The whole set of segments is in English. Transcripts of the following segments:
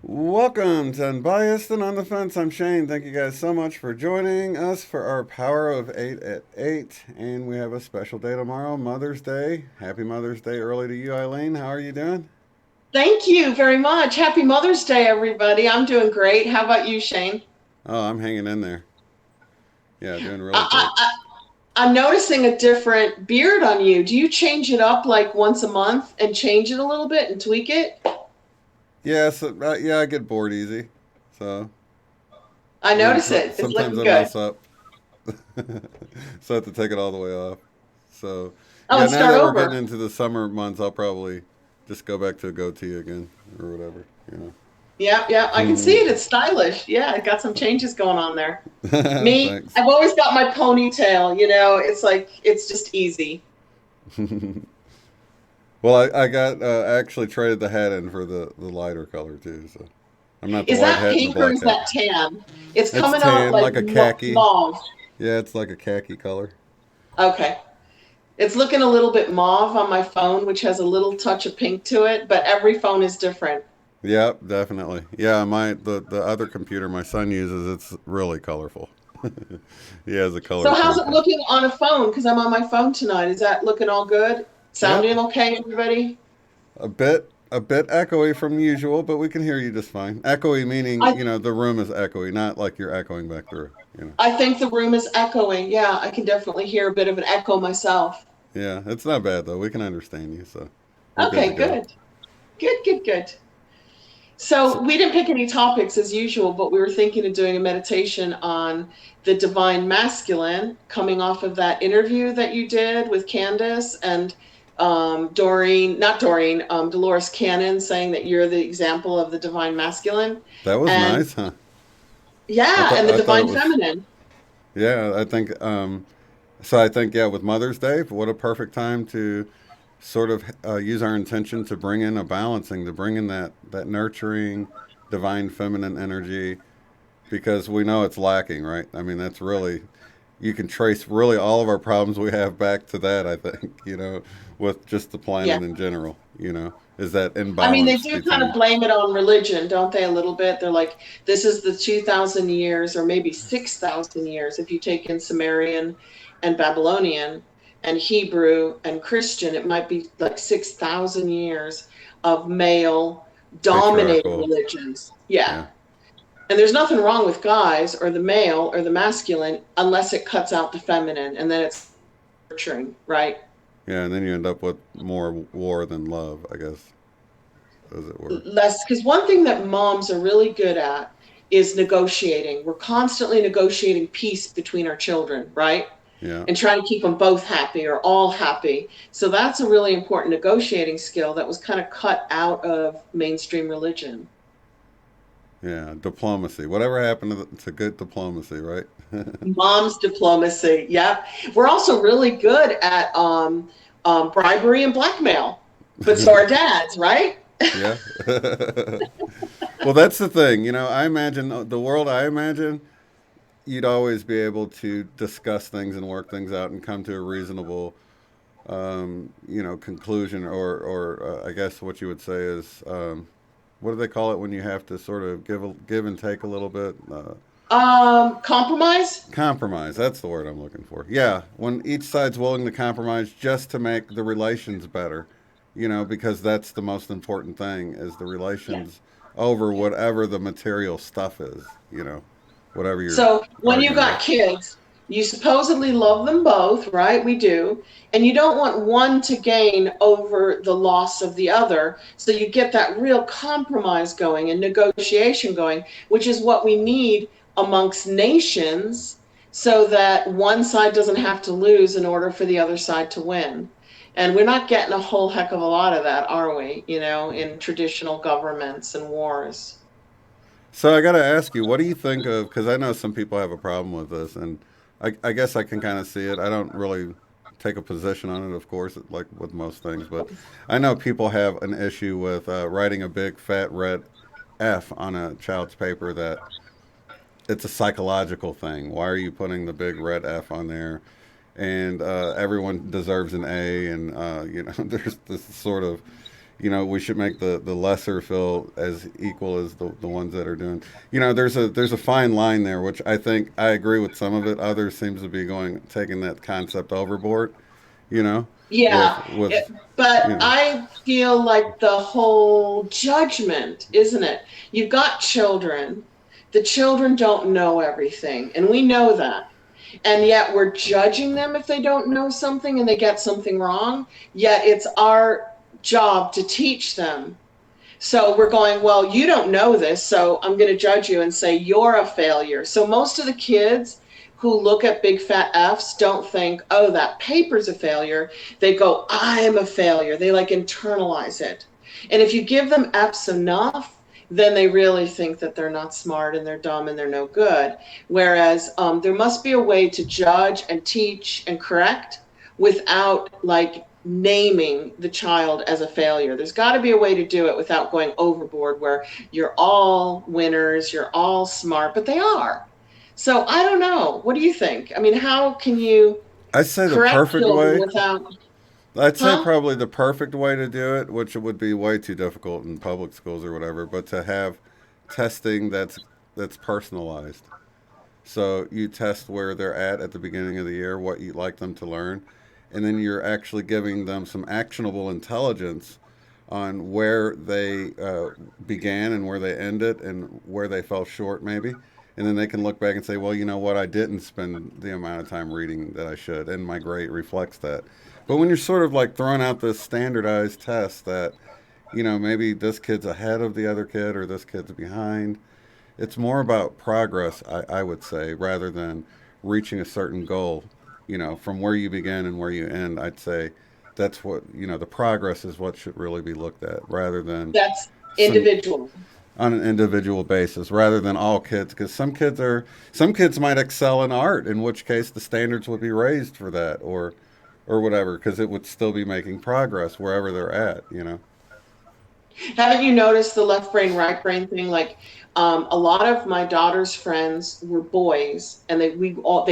Welcome to Unbiased and on the Fence. I'm Shane. Thank you guys so much for joining us for our Power of 8 at 8. And we have a special day tomorrow, Mother's Day. Happy Mother's Day early to you, Eileen. How are you doing? Thank you very much. Happy Mother's Day, everybody. I'm doing great. How about you, Shane? Oh, I'm hanging in there. Yeah, doing I, really I, great. I- I'm noticing a different beard on you. Do you change it up like once a month and change it a little bit and tweak it? Yeah, yeah, I get bored easy. So, I and notice it. It's sometimes looking I good. mess up. So I have to take it all the way off. So, Oh, yeah, and now start that we're getting over. into the summer months, I'll probably just go back to a goatee again or whatever, Yeah, yeah, I can see you it. It's stylish. Yeah, I got some changes going on there. know. Me, Thanks. I've always got my ponytail, it's like, it's just easy. Well, I got actually traded the hat in for the lighter color too. So I'm not the Is white that hat and the pink or black is hat. that tan? It's It's coming out tan, like like a khaki. mauve. Yeah, it's like a khaki color. Okay. It's looking a little bit mauve on my phone, which has a little touch of pink to it, but every phone is different. Yep, definitely. Yeah, the other computer my son uses, it's really colorful. He has a color So how's it printer. looking on a phone? Because I'm on my phone tonight. Is that looking all good? Yep, Sounding okay, everybody? a bit echoey from usual, but we can hear you just fine. Echoey meaning, I the room is echoey, not like you're echoing back through. I think the room is echoing. Yeah, I can definitely hear a bit of an echo myself. Yeah, it's not bad though. We can understand you, so we're good to Okay, go. good. Good, good, good. So So, we didn't pick any topics as usual, but we were thinking of doing a meditation on the divine masculine, coming off of that interview that you did with Candace and not Doreen, Dolores Cannon saying that you're the example of the divine masculine, that was and nice, huh? yeah, and the I thought it divine was. feminine. Yeah, I think. So I think, yeah, with Mother's Day, what a perfect time to sort of use our intention to bring in a balancing, to bring in that nurturing, divine feminine energy, because we know it's lacking, right? I mean, that's really, you can trace really all of our problems we have back to that. I think, with just the Yeah. planet in general, is that I mean, they imbalance do kind of between. blame it on religion, don't they, a little bit? They're like, this is the 2,000 years, or maybe 6,000 years, if you take in Sumerian and Babylonian and Hebrew and Christian, it might be like 6,000 years of male dominated Patriarchal. religions. Yeah. Yeah. And there's nothing wrong with guys or the male or the masculine unless it cuts out the feminine and then it's nurturing, right? Yeah, and then you end up with more war than love, I guess, as it were. Less, because one thing that moms are really good at is negotiating. We're constantly negotiating peace between our children, right? Yeah, And trying to keep them both happy or all happy. So that's a really important negotiating skill that was kind of cut out of mainstream religion. yeah. Diplomacy. Whatever happened to good diplomacy, right? Mom's diplomacy, yeah. We're also really good at bribery and blackmail, but so are dads, right? Yeah. Well, that's the thing. I imagine the world I imagine, you'd always be able to discuss things and work things out and come to a reasonable, conclusion, or I guess what you would say is, what do they call it when you have to sort of give and take a little bit? Compromise. Compromise. That's the word I'm looking for. Yeah, when each side's willing to compromise just to make the relations better, because that's the most important thing is the Yeah. relations over whatever the material stuff is, whatever you're So when you arguing got about. kids, you supposedly love them both, right? We do. And you don't want one to gain over the loss of the other. So you get that real compromise going and negotiation going, which is what we need amongst nations so that one side doesn't have to lose in order for the other side to win. And we're not getting a whole heck of a lot of that, are we? In traditional governments and wars. So I got to ask you, what do you think of? Because I know some people have a problem with this, and I guess I can kind of see it. I don't really take a position on it, of course, like with most things, but I know people have an issue with writing a big fat red F on a child's paper that it's a psychological thing. Why are you putting the big red F on there? And everyone deserves an A, and there's this sort of we should make the lesser feel as equal as the ones that are doing. There's a fine line there, which I think I agree with some of it. Others seems to be going taking that concept overboard. You know, Yeah, with but you know. I feel like the whole judgment, isn't it? You've got children. The children don't know everything, and we know that. And yet we're judging them if they don't know something and they get something wrong. Yet it's our job to teach them. So we're going, well, you don't know this, so I'm going to judge you and say you're a failure. So most of the kids who look at big fat F's don't think, oh, that paper's a failure. They go, I'm a failure. They like internalize it. And if you give them F's enough, then they really think that they're not smart and they're dumb and they're no good. Whereas there must be a way to judge and teach and correct without like naming the child as a failure. There's got to be a way to do it without going overboard where you're all winners, you're all smart, but they are. So I don't know. What do you think? I mean, how can you I'd say the correct perfect children way. without, I'd say huh? probably the perfect way to do it, which would be way too difficult in public schools or whatever, but to have testing that's personalized. So you test where they're at the beginning of the year, what you'd like them to learn, and then you're actually giving them some actionable intelligence on where they began and where they ended and where they fell short, maybe. And then they can look back and say, well, you know what, I didn't spend the amount of time reading that I should, and my grade reflects that. But when you're sort of like throwing out this standardized test that, maybe this kid's ahead of the other kid or this kid's behind, it's more about progress, I would say, rather than reaching a certain goal. From where you begin and where you end, I'd say that's what, the progress is what should really be looked at rather than That's some individual. on an individual basis rather than all kids because some kids might excel in art in which case the standards would be raised for that or whatever because it would still be making progress wherever they're at. Haven't you noticed the left brain, right brain thing? Like, a lot of my daughter's friends were boys, and they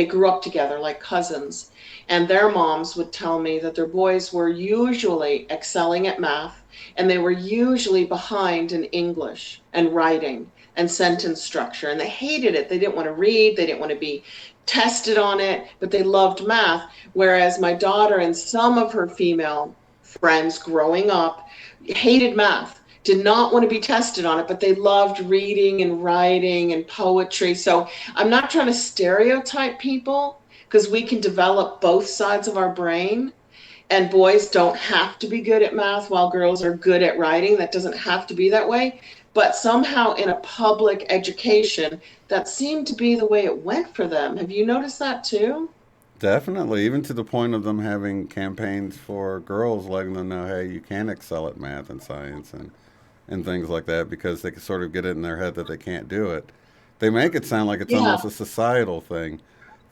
grew up together like cousins. And their moms would tell me that their boys were usually excelling at math, and they were usually behind in English and writing and sentence structure. And they hated it. They didn't want to read. They didn't want to be tested on it, but they loved math. Whereas my daughter and some of her female friends growing up hated math, did not want to be tested on it, but they loved reading and writing and poetry. So I'm not trying to stereotype people because we can develop both sides of our brain. And boys don't have to be good at math while girls are good at writing. That doesn't have to be that way. But somehow in a public education, that seemed to be the way it went for them. Have you noticed that too? Definitely, even to the point of them having campaigns for girls letting them know, hey, you can excel at math and science and things like that because they can sort of get it in their head that they can't do it. They make it sound like it's Yeah. almost a societal thing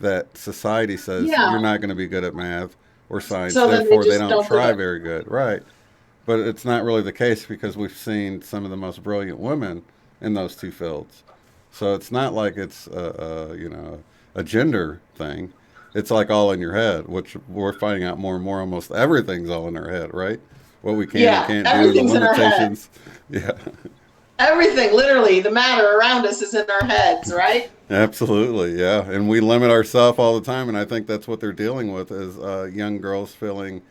that society says you're Yeah. not going to be good at math or science, So then they therefore they just don't don't do try it. very good. Right. But it's not really the case because we've seen some of the most brilliant women in those two fields. So it's not like it's a gender thing. It's like all in your head, which we're finding out more and more. Almost everything's all in our head, right? What we can and Yeah. can't do, the Everything's in our head. limitations. Yeah, Everything, literally, the matter around us is in our heads, right? absolutely. Yeah, and we limit ourselves all the time, and I think that's what they're dealing with is young girls feeling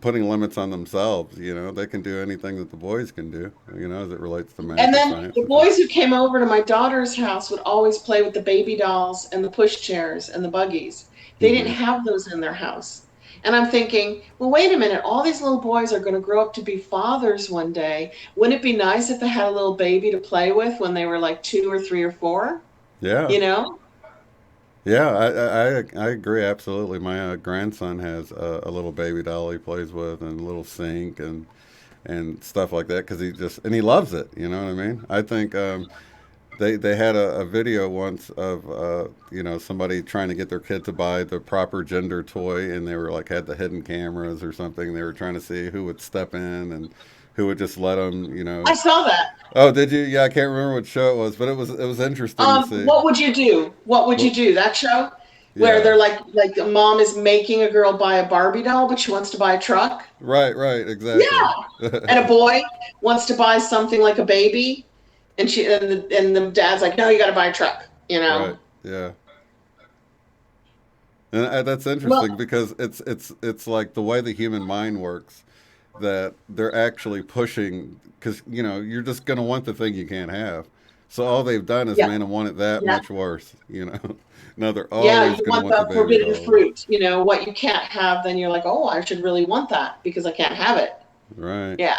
putting limits on themselves. They can do anything that the boys can do. As it relates to And math or then science the or things. boys who came over to my daughter's house would always play with the baby dolls and the push chairs and the buggies. They didn't Hmm. have those in their house. And I'm thinking, well, wait a minute, all these little boys are going to grow up to be fathers one day. Wouldn't it be nice if they had a little baby to play with when they were like 2 or 3 or 4? Yeah. You know? Yeah, I agree absolutely. My grandson has a little baby doll he plays with, and a little sink and stuff like that because he loves it. You know what I mean? I think they had a video once of somebody trying to get their kid to buy the proper gender toy, and they were like had the hidden cameras or something. They were trying to see who would step in and who would just let them. I saw that. Oh, did you? Yeah, I can't remember what show it was, but it was interesting to see. What would you do? What would you Well, do? That show where yeah, they're like a mom is making a girl buy a Barbie doll, but she wants to buy a truck. right, exactly. Yeah, and a boy wants to buy something like a baby, and the dad's like, no, you got to buy a truck. You Right, know. yeah. And that's Well, interesting because it's like the way the human mind works that they're actually pushing because you're just going to want the thing you can't have. So all they've done is yeah, made them want it that yeah, much worse. Now they're yeah. always You going to want want the the baby forbidden doll. fruit. You know what you can't have. Then you're like, oh, I should really want that because I can't have it. Right. Yeah.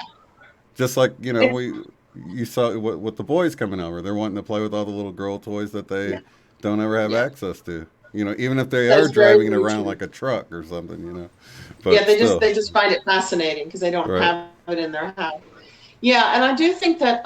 Just like It, we you saw with the boys coming over, they're wanting to play with all the little girl toys that yeah, they don't ever have yeah. access to. Even if they That are is very, driving it very around true. like a truck or something. Yeah, But they still, just find it fascinating because they don't right? have it in their house. Yeah, and I do think that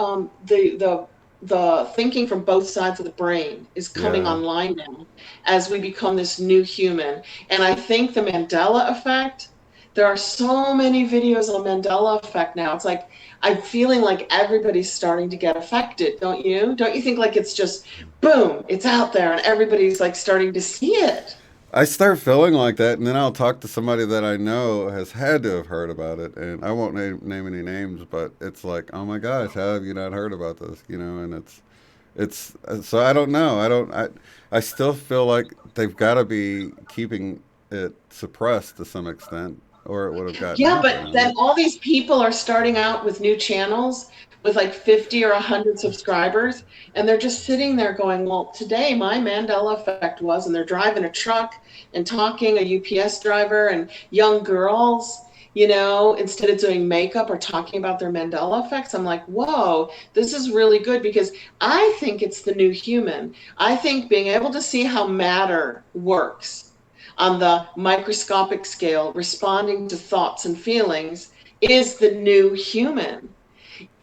the thinking from both sides of the brain is coming Yeah. online now as we become this new human. And I think the Mandela effect, there are so many videos on Mandela effect now. It's like I'm feeling like everybody's starting to get affected, don't you? Don't you think like it's just boom, it's out there and everybody's like starting to see it? I start feeling like that, and then I'll talk to somebody that I know has had to have heard about it, and I won't name any names, but it's like, oh my gosh, how have you not heard about this? And it's so I don't know. I still feel like they've got to be keeping it suppressed to some extent, or it would have gotten Yeah, out by but now. then all these people are starting out with new channels with like 50 or 100 subscribers, and they're just sitting there going, well, today my Mandela effect was, and they're driving a truck and talking, a UPS driver, and young girls, instead of doing makeup or talking about their Mandela effects. I'm like, whoa, this is really good because I think it's the new human. I think being able to see how matter works on the microscopic scale, responding to thoughts and feelings, is the new human.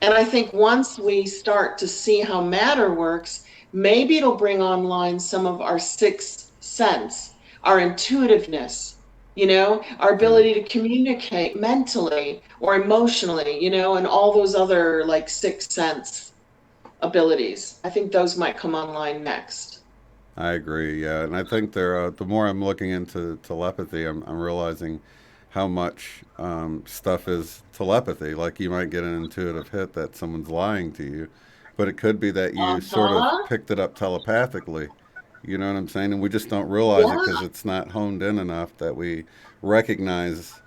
And I think once we start to see how matter works, maybe it'll bring online some of our sixth sense, our intuitiveness, our Yeah, ability to communicate mentally or emotionally, and all those other like sixth sense abilities. I think those might come online next. I agree. Yeah, and I think the more I'm looking into telepathy, I'm realizing how much stuff is telepathy. Like you might get an intuitive hit that someone's lying to you, but it could be that you sort of Uh-huh. picked it up telepathically. You know what I'm saying? And we just don't realize it because Yeah. it's not honed in enough that we recognize.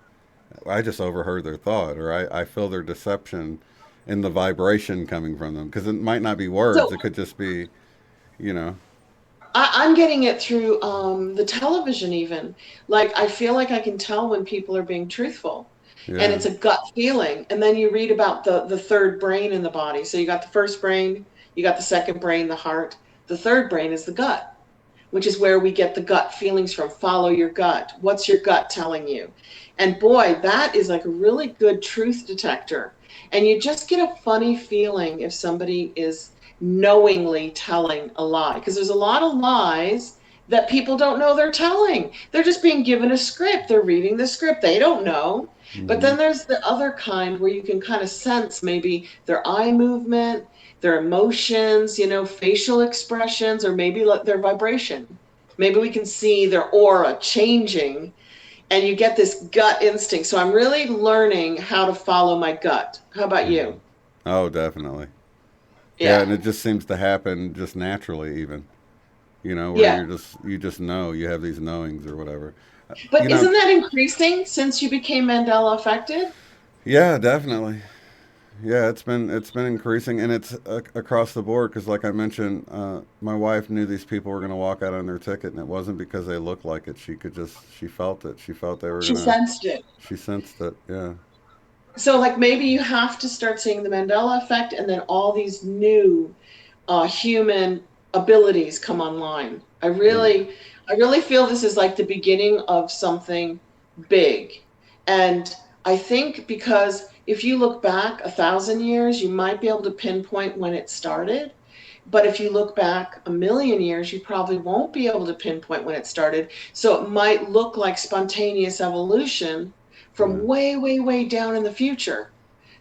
I just overheard their thought, or I feel their deception in the vibration coming from them. Because it might not be words; So it could just be, you know, I'm getting it through the television, even. Like, I feel like I can tell when people are being truthful, and yeah. it's a gut feeling. And then you read about the third brain in the body. So you got the first brain, you got the second brain, the heart. The third brain is the gut, which is where we get the gut feelings from. Follow your gut. What's your gut telling you? And boy, that is like a really good truth detector. And you just get a funny feeling if somebody is knowingly telling a lie, because there's a lot of lies that people don't know they're telling. They're just being given a script. They're reading the script. They don't know. But Hmm. then there's the other kind where you can kind of sense maybe their eye movement, their emotions, facial expressions, or maybe their vibration. Maybe we can see their aura changing, and you get this gut instinct. So I'm really learning how to follow my gut. How about Hmm. you? Oh, definitely. Yeah, Yeah. and it just seems to happen just naturally, even. Where Yeah. you just know you have these knowings or whatever. You But know, isn't that increasing since you became Mandela affected? yeah, definitely. Yeah, it's been increasing, and it's across the board. Because, like I mentioned, my wife knew these people were going to walk out on their ticket, and it wasn't because they looked like it. She felt it. She felt they were She gonna. sensed it. She sensed it. Yeah. So, like, maybe you have to start seeing the Mandela effect and then all these new human. abilities come online. Mm, I really feel this is like the beginning of something big. And I think because if you look back 1,000 years, you might be able to pinpoint when it started. But if you look back a million years, you probably won't be able to pinpoint when it started. So it might look like spontaneous evolution from yeah. way, way, way down in the future.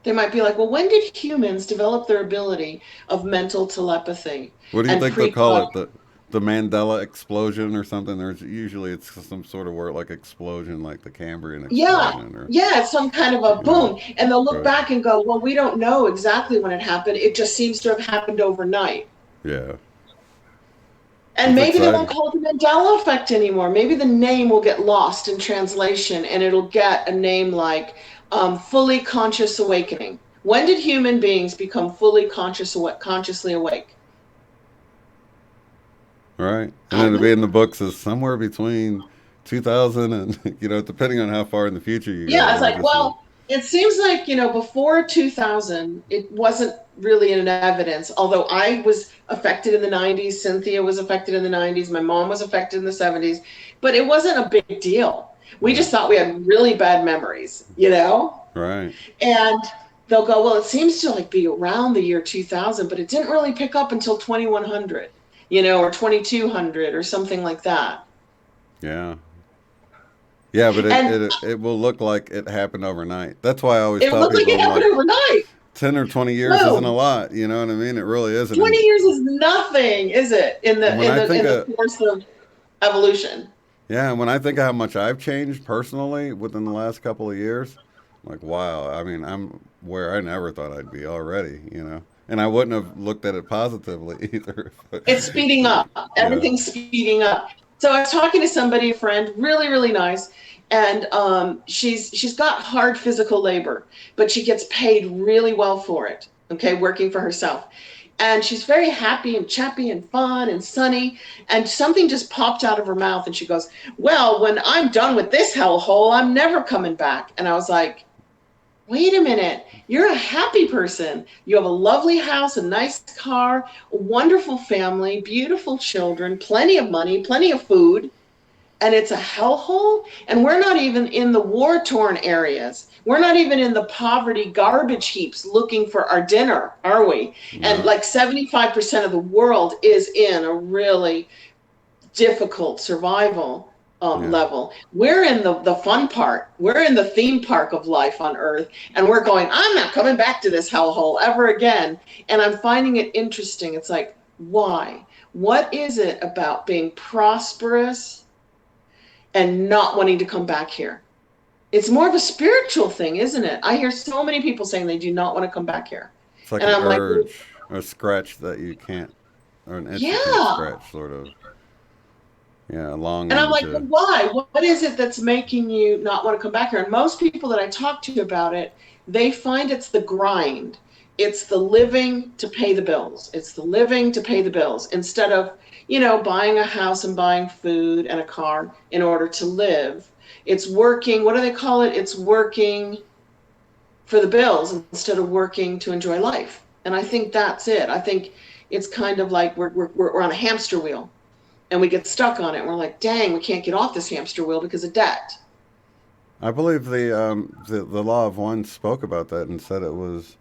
They might be like, well, when did humans develop their ability of mental telepathy What do you and think they'll call it? precognition? The Mandela explosion or something? There's usually it's some sort of word like explosion, like the Cambrian Yeah, explosion, or yeah, it's some kind of a you know, boom. And they'll look right? back and go, well, we don't know exactly when it happened. It just seems to have happened overnight. Yeah, And it's maybe they won't exciting. call it the Mandela effect anymore. Maybe the name will get lost in translation and it'll get a name like fully conscious awakening. When did human beings become fully consciously awake? Right, and I it'll don't be know. in the books as somewhere between 2000 and depending on how far in the future you go, Yeah, it's it'll like, just be well, it seems like, before 2000, it wasn't really in evidence, although I was affected in the 90s, Cynthia was affected in the 90s, my mom was affected in the 70s, but it wasn't a big deal. We right, just thought we had really bad memories. right. And they'll go, well, it seems to like be around the year 2000, but it didn't really pick up until 2100, or 2200 or something like that. Yeah, yeah, but it, And it it will look like it happened overnight. That's why I always it tell looked like people, it I'm happened like, overnight. 10 or 20 years isn't a Boom. lot. You know what I mean? It really isn't. 20 years is nothing, is it? In And the when in I the think in the of course of evolution. Yeah, and when I think of how much I've changed personally within the last couple of years, I'm like, wow, I mean, I'm where I never thought I'd be already. And I wouldn't have looked at it positively either. It's speeding up. Yeah. Everything's speeding up. So I was talking to somebody, a friend, really, really nice, and she's got hard physical labor, but she gets paid really well for it. Okay, working for herself. And she's very happy and chappy and fun and sunny. And something just popped out of her mouth, and she goes, "Well, when I'm done with this hellhole, I'm never coming back." And I was like, wait a minute, you're a happy person. You have a lovely house, a nice car, a wonderful family, beautiful children, plenty of money, plenty of food, and it's a hellhole. And we're not even in the war torn areas. We're not even in the poverty garbage heaps looking for our dinner, are we? And No. like 75% of the world is in a really difficult survival Yeah. level. We're in the fun part. We're in the theme park of life on Earth, and we're going, I'm not coming back to this hellhole ever again. And I'm finding it interesting. It's like, why? What is it about being prosperous and not wanting to come back here? It's more of a spiritual thing, isn't it? I hear so many people saying they do not want to come back here. It's like And an I'm like, well, urge, a scratch that you can't, or an itch you can't yeah. scratch, sort of. Yeah, a And I'm longing like, well, to. why? What is it that's making you not want to come back here? And most people that I talk to about it, they find it's the grind. It's the living to pay the bills. It's the living to pay the bills instead of, buying a house and buying food and a car in order to live. It's working. What do they call it? It's working for the bills instead of working to enjoy life. And I think that's it. I think it's kind of like we're on a hamster wheel and we get stuck on it. And we're like, dang, we can't get off this hamster wheel because of debt. I believe the law of one spoke about that and said it was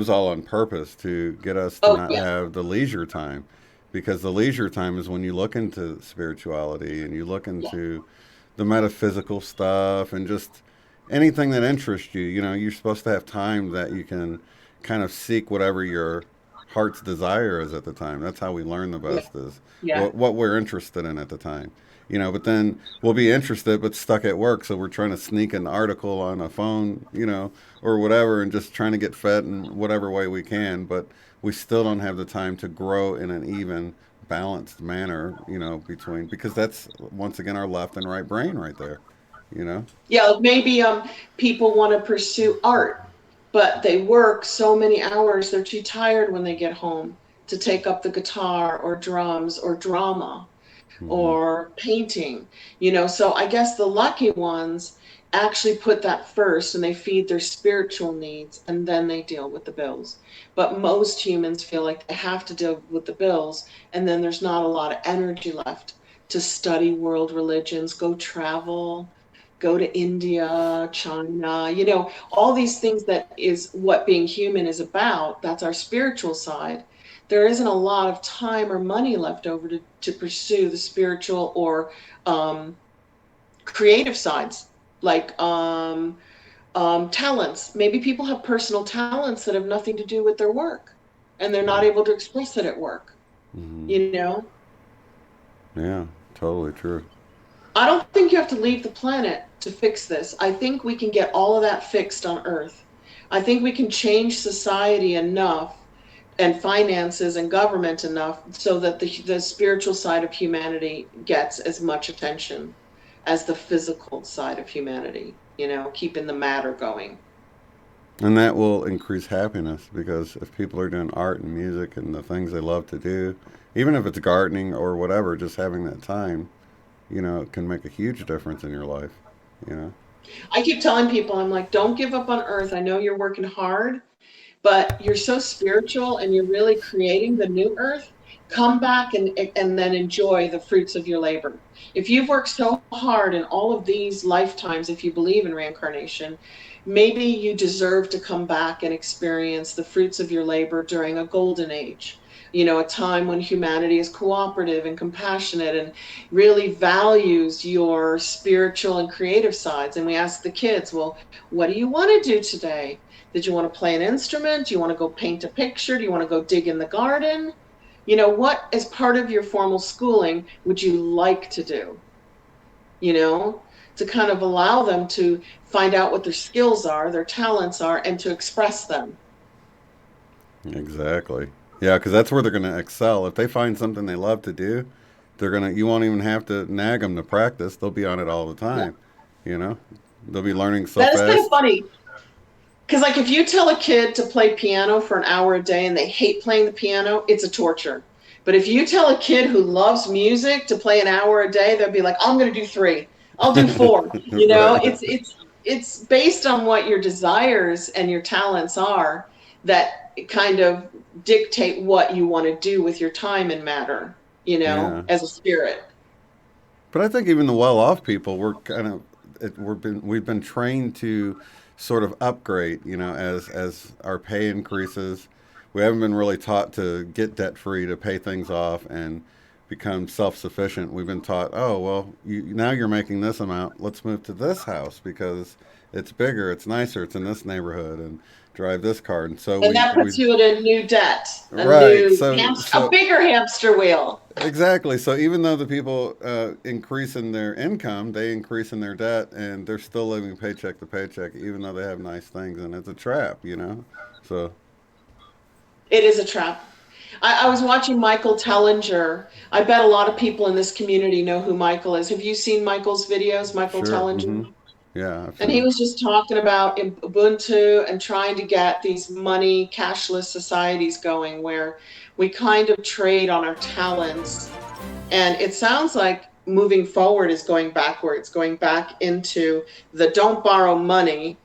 all on purpose to get us to Oh, not yeah, have the leisure time, because the leisure time is when you look into spirituality and you look yeah, into the metaphysical stuff and just anything that interests you. You're supposed to have time that you can kind of seek whatever your heart's desire is at the time. That's how we learn the yeah, best, is yeah, what we're interested in at the time. But then we'll be interested but stuck at work, so we're trying to sneak an article on a phone, or whatever, and just trying to get fed in whatever way we can, but we still don't have the time to grow in an even balanced manner, between, because that's once again our left and right brain right there, you know? yeah. Like maybe people want to pursue art, but they work so many hours they're too tired when they get home to take up the guitar or drums or drama Hmm. or painting. So I guess the lucky ones actually put that first and they feed their spiritual needs and then they deal with the bills. But most humans feel like they have to deal with the bills and then there's not a lot of energy left to study world religions, go travel, go to India, China, all these things that is what being human is about. That's our spiritual side. There isn't a lot of time or money left over to pursue the spiritual or um, creative sides like talents. Maybe people have personal talents that have nothing to do with their work and they're not Right. able to express it at work. Hmm. You know, Yeah, totally true. I don't think you have to leave the planet to fix this. I think we can get all of that fixed on Earth. I think we can change society enough and finances and government enough so that the spiritual side of humanity gets as much attention as the physical side of humanity, keeping the matter going. And that will increase happiness because if people are doing art and music and the things they love to do, even if it's gardening or whatever, just having that time, it can make a huge difference in your life, you know? I keep telling people, I'm like, don't give up on Earth. I know you're working hard, but you're so spiritual and you're really creating the new Earth. Come back and then enjoy the fruits of your labor. If you've worked so hard in all of these lifetimes, if you believe in reincarnation, maybe you deserve to come back and experience the fruits of your labor during a golden age. A time when humanity is cooperative and compassionate and really values your spiritual and creative sides. And we ask the kids, well, what do you want to do today? Did you want to play an instrument? Do you want to go paint a picture? Do you want to go dig in the garden? What, as part of your formal schooling, would you like to do? You know, to kind of allow them to find out what their skills are, their talents are, and to express them. Exactly. Yeah, because that's where they're going to excel. If they find something they love to do, you won't even have to nag them to practice. They'll be on it all the Yeah. time, you know? They'll be learning so That is kind of fast. funny because, like, if you tell a kid to play piano for an hour a day and they hate playing the piano, it's a torture. But if you tell a kid who loves music to play an hour a day, they'll be like, I'm going to do 3. I'll do 4. Right. It's based on what your desires and your talents are that kind of dictate what you want to do with your time and matter, Yeah. as a spirit. But I think even the well-off people, we're kind of we've been trained to sort of upgrade, as our pay increases. We haven't been really taught to get debt-free, to pay things off and become self-sufficient. We've been taught, oh, well, now you're making this amount. Let's move to this house because it's bigger, it's nicer, it's in this neighborhood, and drive this car. And so And we that we puts you in a new debt, right. So a so bigger hamster wheel. exactly. So even though the people increase in their income, they increase in their debt, and they're still living paycheck to paycheck, even though they have nice things, and it's a trap. So It is a trap. I was watching Michael Tellinger. I bet a lot of people in this community know who Michael is. Have you seen Michael's videos, Michael sure. Tellinger? Yeah, I've And seen he them. was just talking about Ubuntu and trying to get these money cashless societies going where we kind of trade on our talents. And it sounds like moving forward is going backwards, going back into the don't borrow money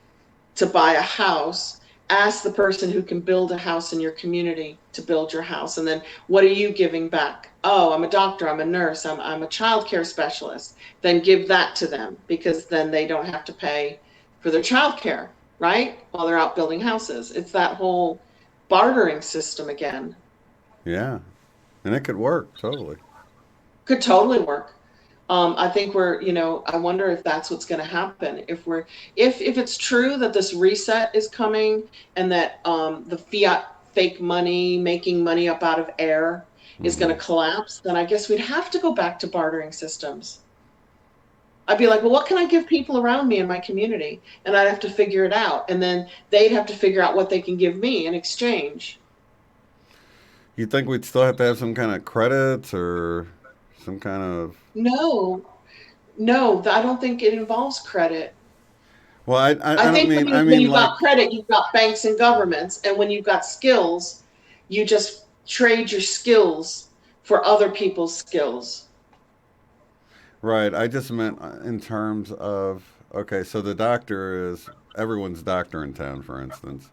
to buy a house. Ask the person who can build a house in your community to build your house. And then what are you giving back? Oh, I'm a doctor, I'm a nurse, I'm a child care specialist. Then give that to them because then they don't have to pay for their child care, right? While they're out building houses. It's that whole bartering system again. Yeah, and it could work totally. Could totally work. I think I wonder if that's what's going to happen. If it's true that this reset is coming and that the fiat fake money, making money up out of air is going Hmm. to collapse, then I guess we'd have to go back to bartering systems. I'd be like, well, what can I give people around me in my community? And I'd have to figure it out. And then they'd have to figure out what they can give me in exchange. You think we'd still have to have some kind of credits or some kind of? No, no, I don't think it involves credit. Well, I I don't think mean I when mean you've like got credit, you've got banks and governments, and when you've got skills, you just trade your skills for other people's skills. right. I just meant in terms of okay, so the doctor is everyone's doctor in town, for instance.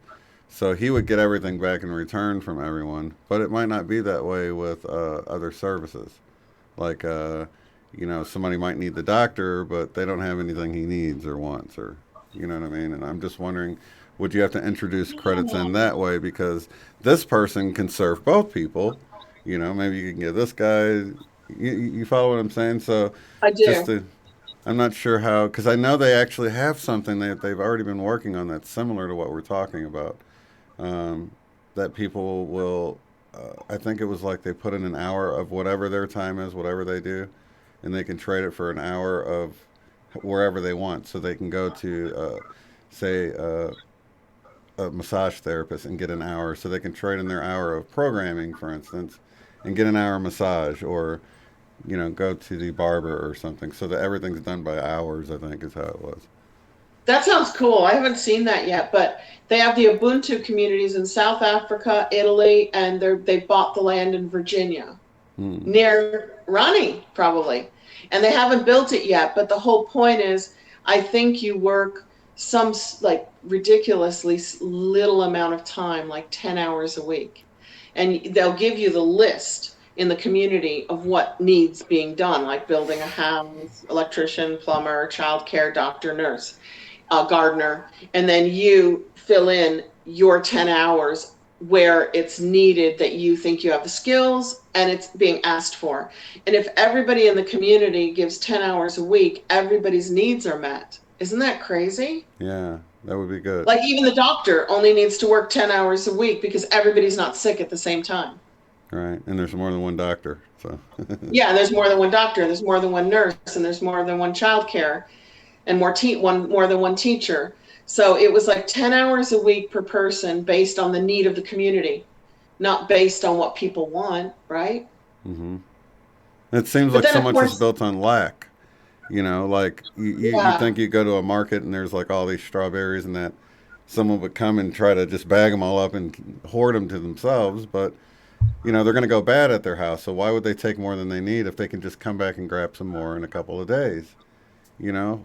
So he would get everything back in return from everyone, but it might not be that way with other services. Like, somebody might need the doctor, but they don't have anything he needs or wants, or you know what I mean. And I'm just wondering, would you have to introduce credits in that way because this person can serve both people? Maybe you can get this guy. You follow what I'm saying? So I just do. to I'm not sure how, because I know they actually have something that they've already been working on that's similar to what we're talking about. Um, that people will, I think it was like they put in an hour of whatever their time is, whatever they do, and they can trade it for an hour of wherever they want. So they can go to, say, a massage therapist and get an hour. So they can trade in their hour of programming, for instance, and get an hour massage, or go to the barber or something, so that everything's done by hours, I think is how it was. That sounds cool. I haven't seen that yet, but they have the Ubuntu communities in South Africa, Italy, and they bought the land in Virginia Hmm. near Ronnie, probably. And they haven't built it yet, but the whole point is I think you work some like ridiculously little amount of time, like 10 hours a week. And they'll give you the list in the community of what needs being done, like building a house, electrician, plumber, childcare, doctor, nurse, gardener, and then you fill in your 10 hours where it's needed that you think you have the skills and it's being asked for. And if everybody in the community gives 10 hours a week, everybody's needs are met. Isn't that crazy? Yeah, that would be good. Like even the doctor only needs to work 10 hours a week because everybody's not sick at the same time. Right, and there's more than one doctor, so. Yeah, and there's more than one doctor, there's more than one nurse, and there's more than one childcare and more than one teacher. So it was like 10 hours a week per person based on the need of the community, not based on what people want, right? Hmm. It seems But like then so of much is course, built on lack. Like you yeah. think you go to a market and there's like all these strawberries and that someone would come and try to just bag them all up and hoard them to themselves, but they're going to go bad at their house. So why would they take more than they need if they can just come back and grab some more in a couple of days?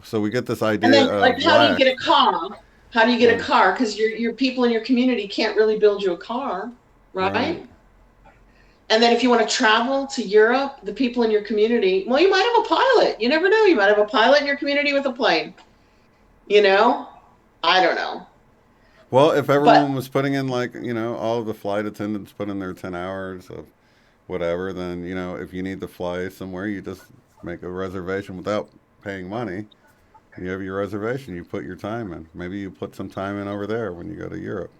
So we get this And idea then like of how do you get lack. a car? How do you get a Right. car? Because your people in your community can't really build you a car, Right. right? And then if you want to travel to Europe, the people in your community, well, you might have a pilot. You never know. You might have a pilot in your community with a plane. You know? I don't know. Well, if But everyone was putting in like, all of the flight attendants put in their 10 hours of whatever, then, if you need to fly somewhere, you just make a reservation without paying money. You have your reservation, you put your time in. Maybe you put some time in over there when you go to Europe.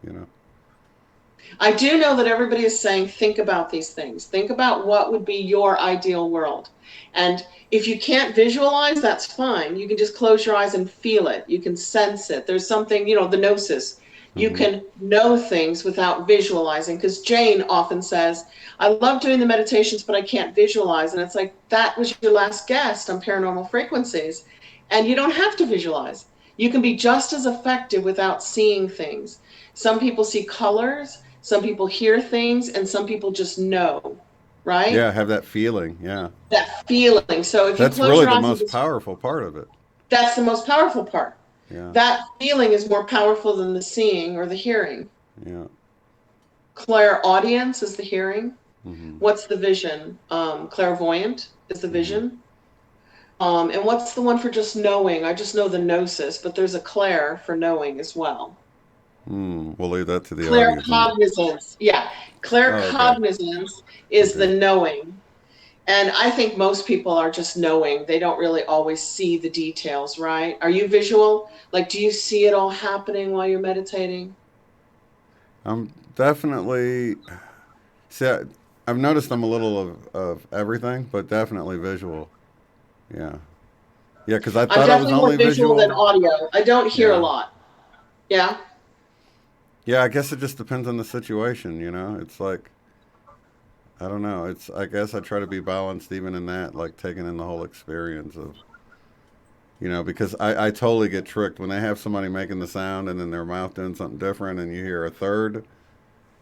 I do know that everybody is saying, think about these things. Think about what would be your ideal world. And if you can't visualize, that's fine. You can just close your eyes and feel it. You can sense it. There's something, the gnosis. You Hmm. can know things without visualizing. Because Jane often says, I love doing the meditations, but I can't visualize. And it's like, that was your last guest on paranormal frequencies. And you don't have to visualize. You can be just as effective without seeing things. Some people see colors, some people hear things, and some people just know, right? Yeah, have that feeling. Yeah. That feeling. So if you That's close really your the eyes and most just, powerful part of it. that's the most powerful part. Yeah. That feeling is more powerful than the seeing or the hearing. Yeah. Clairaudience is the hearing. Hmm. What's the vision? Clairvoyant is the Hmm. vision. And what's the one for just knowing? I just know the gnosis, but there's a clair for knowing as well. We'll leave that to the audience. Claircognizance. Yeah. Oh, okay. Claircognizance is Okay. the knowing. And I think most people are just knowing. They don't really always see the details, right? Are you visual? Like, do you see it all happening while you're meditating? I'm definitely. See, I've noticed I'm a little of everything, but definitely visual. Yeah. Yeah, because I I'm thought I was definitely more only visual than visual. audio. I don't hear a Yeah. lot. Yeah. Yeah, I guess it just depends on the situation. It's like, I don't know. I guess I try to be balanced even in that, like taking in the whole experience of, because I totally get tricked when they have somebody making the sound and then their mouth doing something different and you hear a third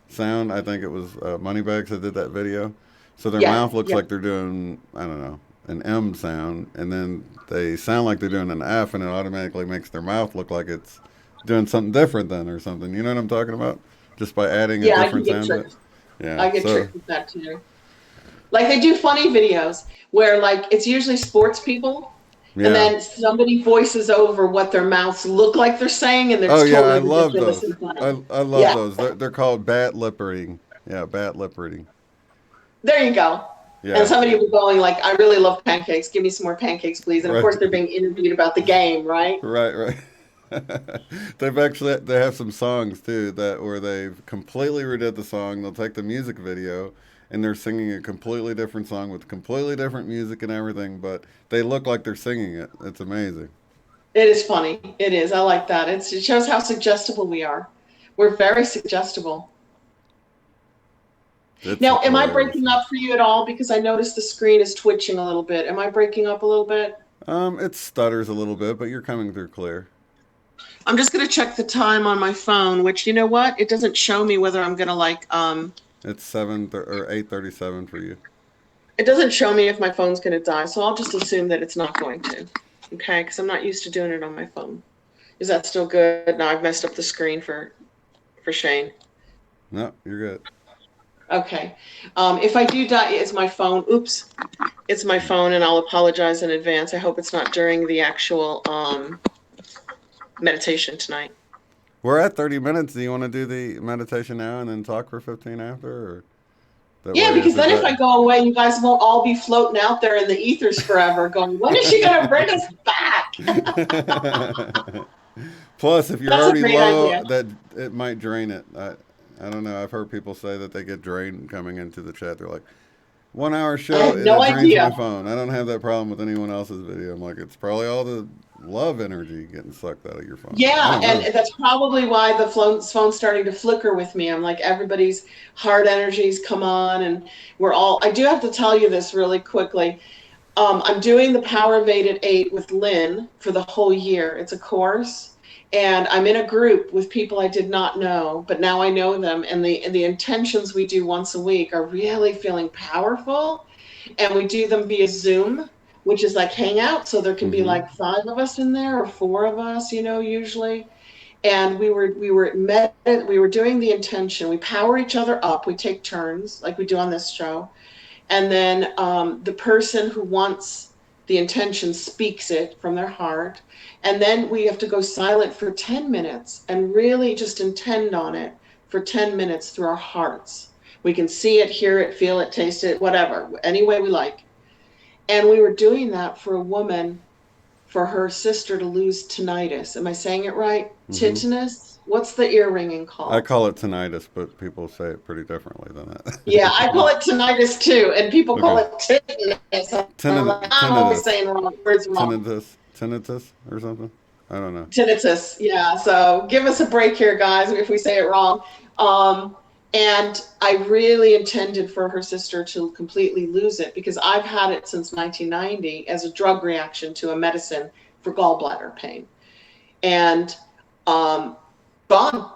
sound. I think it was Moneybags that did that video. So their Yeah. mouth looks Yeah. like they're doing, I don't know, an M sound, and then they sound like they're doing an F, and it automatically makes their mouth look like it's doing something different then or something. You know what I'm talking about? Just by adding a Yeah, I can different get sound to it. tricked. Yeah. I get So, tricked with that too. Like they do funny videos where like it's usually sports people and yeah. then somebody voices over what their mouths look like they're saying and Oh it's yeah, I totally love ridiculous those. and funny. I love Yeah, those. They're called bat lip reading. Yeah, bat lip reading. there you go. And Yeah. somebody will be going like, I really love pancakes. Give me some more pancakes, please. And of Right. course they're being interviewed about the game, right? Right. Right. They have some songs too that where they've completely redid the song. They'll take the music video and they're singing a completely different song with completely different music and everything, but they look like they're singing it. It's amazing. It is funny. It is. I like that. It shows how suggestible we are. We're very suggestible. It's Now, am I hilarious. breaking up for you at all? Because I noticed the screen is twitching a little bit. Am I breaking up a little bit? It stutters a little bit, but you're coming through clear. I'm just going to check the time on my phone, which you know what? It doesn't show me whether I'm going to It's or 8:37 for you. it doesn't show me if my phone's going to die. So I'll just assume that it's not going to. Okay, because I'm not used to doing it on my phone. Is that still good? No, I've messed up the screen for Shane. No, you're good. Okay. If I do die, it's my phone. Oops. It's my phone, and I'll apologize in advance. I hope it's not during the actual meditation tonight. We're at 30 minutes. Do you want to do the meditation now and then talk for 15 after? Or that Yeah, way, because then if I go away, you guys won't all be floating out there in the ethers forever going, when is she going to bring us back? Plus, if you're That's a already great low, idea. that it might drain it. I don't know. I've heard people say that they get drained coming into the chat. They're like, 1 hour I show had and no it drains my idea. phone. I don't have that problem with anyone else's video. I'm like, it's probably all the love energy getting sucked out of your phone. I Yeah, don't know. and that's probably why the phone's starting to flicker with me. I'm like, everybody's heart energies come on, and we're all. I do have to tell you this really quickly. I'm doing the Power of Eight at 8 with Lynn for the whole year. It's a course, and I'm in a group with people I did not know, but now I know them, and the intentions we do once a week are really feeling powerful, and we do them via Zoom, which is like Hangout, so there can be Mm-hmm. like 5 of us in there or 4 of us, usually. And we were doing the intention. We power each other up. We take turns, like we do on this show, and then the person who wants the intention speaks it from their heart, and then we have to go silent for 10 minutes and really just intend on it for 10 minutes through our hearts. We can see it, hear it, feel it, taste it, whatever, any way we like. And we were doing that for a woman, for her sister to lose tinnitus. Am I saying it right? Mm-hmm. Tinnitus? What's the ear ringing I called? call it tinnitus, but people say it pretty differently than Yeah, I call that. it tinnitus too, and people call Okay. it tinnitus. I'm like, I'm always Tinnitus. saying wrong words wrong. Tinnitus or something. I don't know. Tinnitus, yeah. So give us a break here, guys, if we say it wrong. Um, and I really intended for her sister to completely lose it because I've had it since 1990 as a drug reaction to a medicine for gallbladder pain. And um, gone.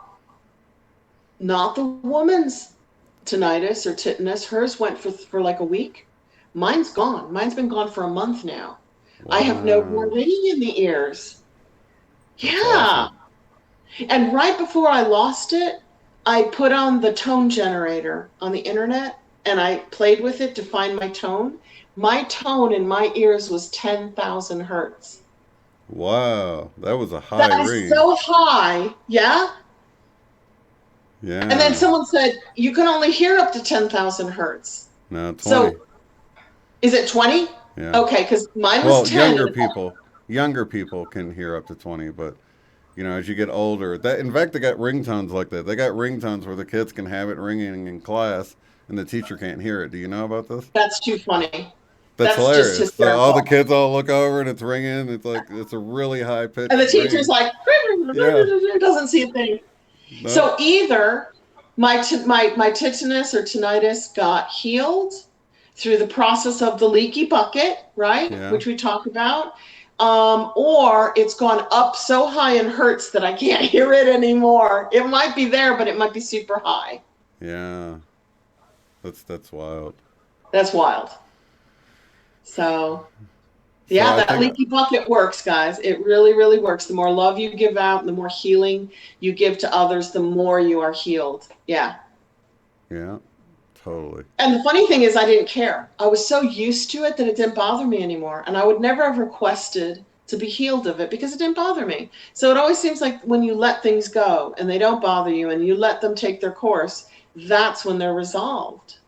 Not the woman's tinnitus or tetanus. Hers went for like a week. Mine's gone. Mine's been gone for a month now. I have no more Wow. ringing in the ears. That's Yeah. awesome. And right before I lost it, I put on the tone generator on the internet and I played with it to find my tone. My tone in my ears was 10,000 hertz. Wow. That was a high That is reading. so high. Yeah. And then Yeah. someone said, you can only hear up to 10,000 hertz. Now So 20. is it 20? Yeah. Okay, because mine was Well, 10. younger people can hear up to 20, but as you get older, that in fact they got ringtones like that. They got ringtones where the kids can have it ringing in class and the teacher can't hear it. Do you know about this? That's too funny. That's That's just hilarious. So all the hysterical. kids all look over and it's ringing. It's like it's a really high And pitched the teacher's ring. like, Yeah. doesn't see a thing. No. So either my tetanus or tinnitus got healed through the process of the leaky bucket, right, Yeah. which we talk about, or it's gone up so high in hertz that I can't hear it anymore. It might be there, but it might be super high. Yeah. That's wild. That's wild. So So yeah, I that think, leaky bucket works, guys. It really, really works. The more love you give out, the more healing you give to others, the more you are healed. Yeah. yeah, totally. And the funny thing is, I didn't care. I was so used to it that it didn't bother me anymore. And I would never have requested to be healed of it because it didn't bother me. So it always seems like when you let things go and they don't bother you and you let them take their course, that's when they're resolved.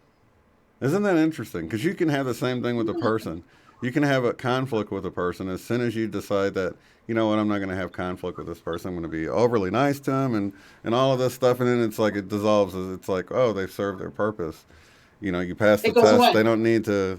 Isn't that interesting? Because you can have the same thing with a person. You can have a conflict with a person as soon as you decide that, you know what, I'm not going to have conflict with this person. I'm going to be overly nice to them and all of this stuff. And then it's like it dissolves. It's like, oh, they've served their purpose. You know, you pass the It goes test. away. They don't need to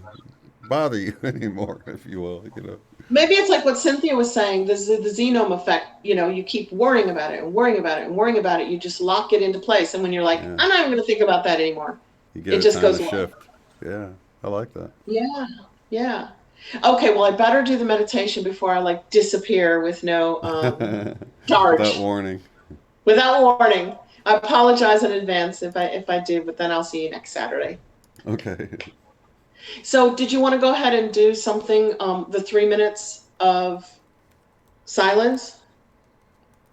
bother you anymore, if you will, you know. Maybe it's like what Cynthia was saying, the genome effect. You know, you keep worrying about it and worrying about it and worrying about it. You just lock it into place. And when you're like, Yeah. I'm not even going to think about that anymore, You get it a just time goes to away. shift. Yeah. I like that. Yeah. Yeah. Okay. Well, I better do the meditation before I like disappear with no Without charge, warning. without warning. I apologize in advance if I do, but then I'll see you next Saturday. Okay. So, did you want to go ahead and do something? The 3 minutes of silence.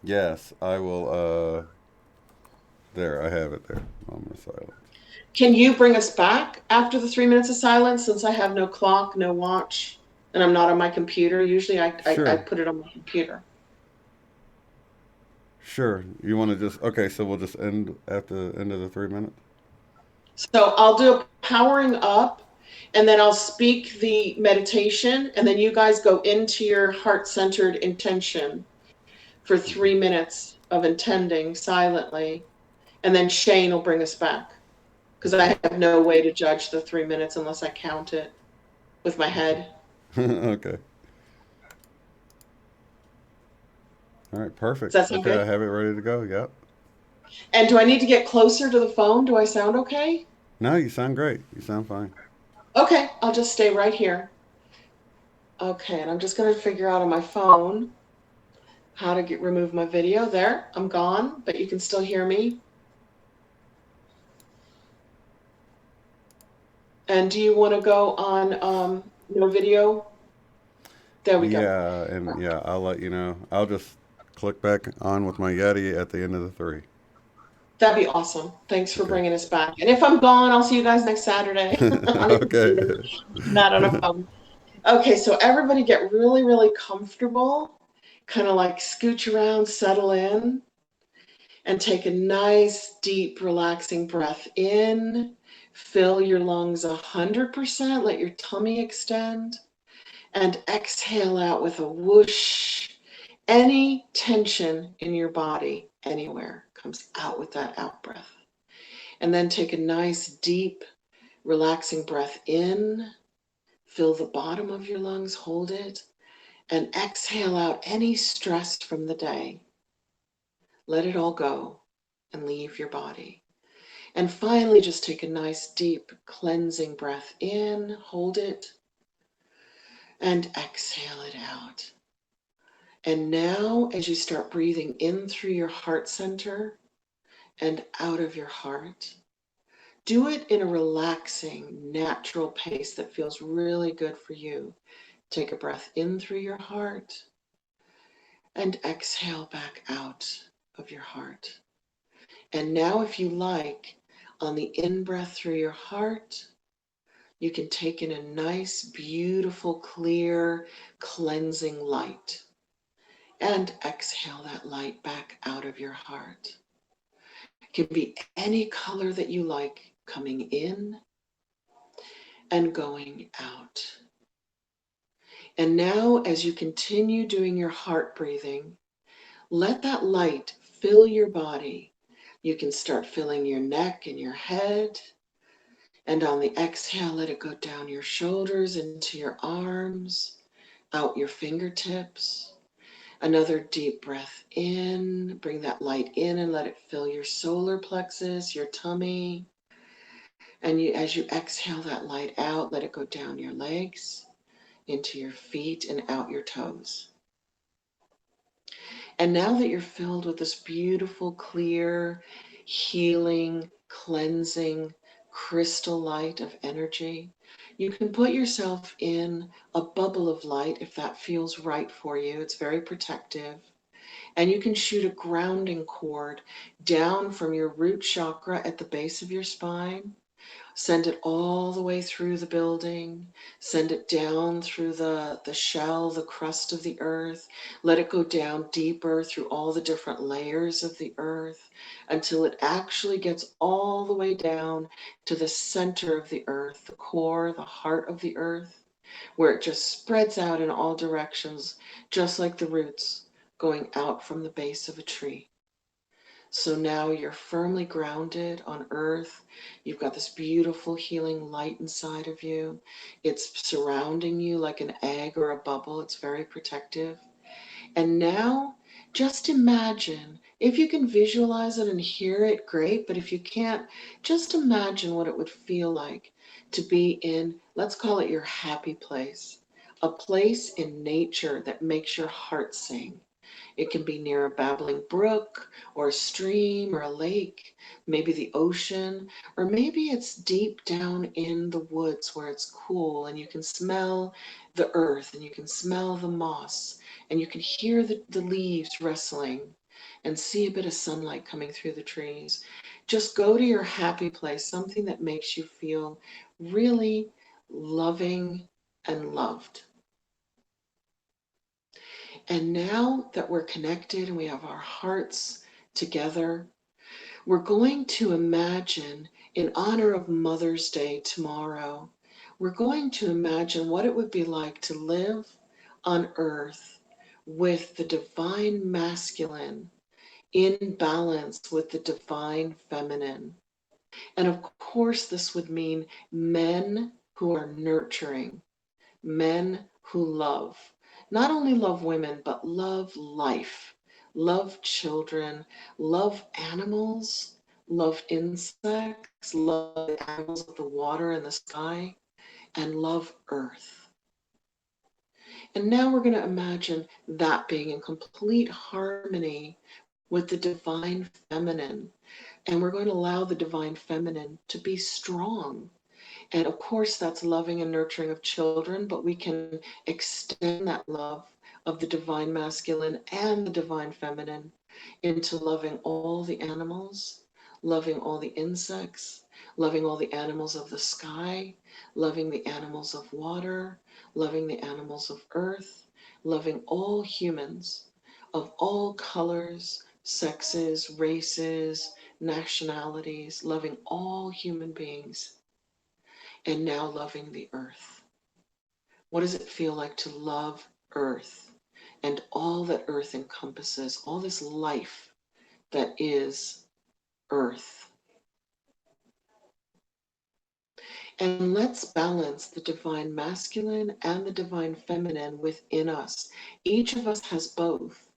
Yes, I will. There, I have it there. Moment of silence. Can you bring us back after the 3 minutes of silence since I have no clock, no watch, and I'm not on my computer? Usually I Sure. put it on my computer. Sure. You want to just okay? So we'll just end at the end of the 3 minutes. So I'll do a powering up and then I'll speak the meditation, and then you guys go into your heart centered intention for 3 minutes of intending silently. And then Shane will bring us back because I Okay. have no way to judge the 3 minutes unless I count it with my head. Okay. Okay. All right. Does Perfect. that sound Okay, I good? have it ready to go. Yep. And do I need to get closer to the phone? Do I sound okay? No, you sound great. You sound fine. Okay, I'll just stay right here. Okay, and I'm just going to figure out on my phone how to remove my video. There, I'm gone, but you can still hear me. And do you want to go on no video? There we go. Yeah, and yeah, I'll let you know. I'll just click back on with my Yeti at the end of the three. That'd be awesome. Thanks for Okay. bringing us back. And if I'm gone, I'll see you guys next Saturday on a computer, Okay. not on a phone. Okay, so everybody get really, really comfortable, kind of like scooch around, settle in, and take a nice, deep, relaxing breath in. Fill your lungs 100%. Let your tummy extend. And exhale out with a whoosh. Any tension in your body, anywhere, comes out with that out breath. And then take a nice, deep, relaxing breath in. Fill the bottom of your lungs, hold it, and exhale out any stress from the day. Let it all go and leave your body. And finally, just take a nice, deep, cleansing breath in, hold it, and exhale it out. And now, as you start breathing in through your heart center and out of your heart, do it in a relaxing, natural pace that feels really good for you. Take a breath in through your heart and exhale back out of your heart. And now, if you like, on the in breath through your heart, you can take in a nice, beautiful, clear, cleansing light. And exhale that light back out of your heart. It can be any color that you like, coming in and going out. And now, as you continue doing your heart breathing, let that light fill your body. You can start filling your neck and your head. And on the exhale, let it go down your shoulders, into your arms, out your fingertips. Another deep breath in. Bring that light in and let it fill your solar plexus, your tummy. And as you exhale that light out, let it go down your legs, into your feet, and out your toes. And now that you're filled with this beautiful, clear, healing, cleansing, crystal light of energy, You can put yourself in a bubble of light if that feels right for you. It's very protective. And you can shoot a grounding cord down from your root chakra at the base of your spine. Send it all the way through the building. Send it down through the shell, the crust of the earth. Let it go down deeper through all the different layers of the earth until it actually gets all the way down to the center of the earth, the core, the heart of the earth, where it just spreads out in all directions, just like the roots going out from the base of a tree. So now you're firmly grounded on earth. You've got this beautiful healing light inside of you. It's surrounding you like an egg or a bubble. It's very protective. And now just imagine, if you can visualize it and hear it, great. But if you can't, just imagine what it would feel like to be in, let's call it your happy place, a place in nature that makes your heart sing. It can be near a babbling brook or a stream or a lake, maybe the ocean, or maybe it's deep down in the woods where it's cool and you can smell the earth and you can smell the moss and you can hear the leaves rustling and see a bit of sunlight coming through the trees. Just go to your happy place, something that makes you feel really loving and loved. And now that we're connected and we have our hearts together, we're going to imagine, in honor of Mother's Day tomorrow, we're going to imagine what it would be like to live on earth with the divine masculine in balance with the divine feminine. And of course, this would mean men who are nurturing, men who love, not only love women, but love life, love children, love animals, love insects, love the animals of the water and the sky, and love earth. And now we're going to imagine that being in complete harmony with the divine feminine. And we're going to allow the divine feminine to be strong. And of course, that's loving and nurturing of children, but we can extend that love of the divine masculine and the divine feminine into loving all the animals, loving all the insects, loving all the animals of the sky, loving the animals of water, loving the animals of earth, loving all humans of all colors, sexes, races, nationalities, loving all human beings, and now loving the earth. What does it feel like to love earth and all that earth encompasses, all this life that is earth? And let's balance the divine masculine and the divine feminine within us. Each of us has both.